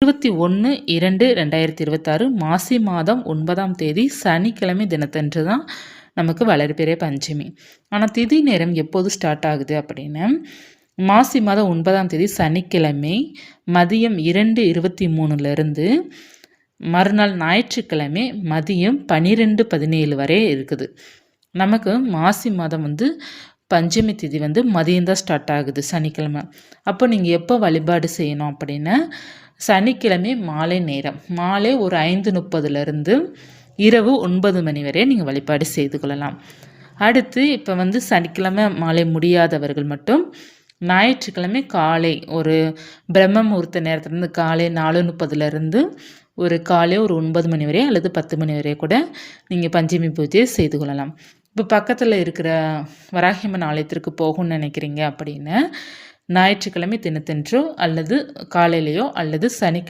21/2/2026 மாசி மாதம் 9ஆம் தேதி சனிக்கிழமை தினத்தன்று தான் நமக்கு வளர்பிறை பஞ்சமி. ஆனால் திதி நேரம் எப்போது ஸ்டார்ட் ஆகுது அப்படின்னு, மாசி மாதம் 9ஆம் தேதி சனிக்கிழமை மதியம் 2:23 மறுநாள் ஞாயிற்றுக்கிழமை மதியம் 12:17 வரை இருக்குது. நமக்கு மாசி மாதம் பஞ்சமி திதி மதியம்தான் ஸ்டார்ட் ஆகுது சனிக்கிழமை. அப்போ நீங்கள் எப்போ வழிபாடு செய்யணும் அப்படின்னா, சனிக்கிழமை மாலை நேரம், மாலை ஒரு 5:30 இரவு 9 மணி வரை நீங்கள் வழிபாடு செய்து கொள்ளலாம். அடுத்து இப்போ சனிக்கிழமை மாலை முடியாதவர்கள் மட்டும் ஞாயிற்றுக்கிழமை காலை ஒரு பிரம்ம முகூர்த்த நேரத்துலேருந்து காலை 4:30 ஒரு காலை ஒரு 9 மணி வரை அல்லது 10 மணி வரை கூட நீங்கள் பஞ்சமி பூஜையை செய்து கொள்ளலாம். இப்போ பக்கத்தில் இருக்கிற வராகியம்மன் ஆலயத்திற்கு போகணும்னு நினைக்கிறீங்க அப்படின்னா, ஞாயிற்றுக்கிழமை தினத்தன்றோ அல்லது காலையிலையோ அல்லது சனிக்கிழமை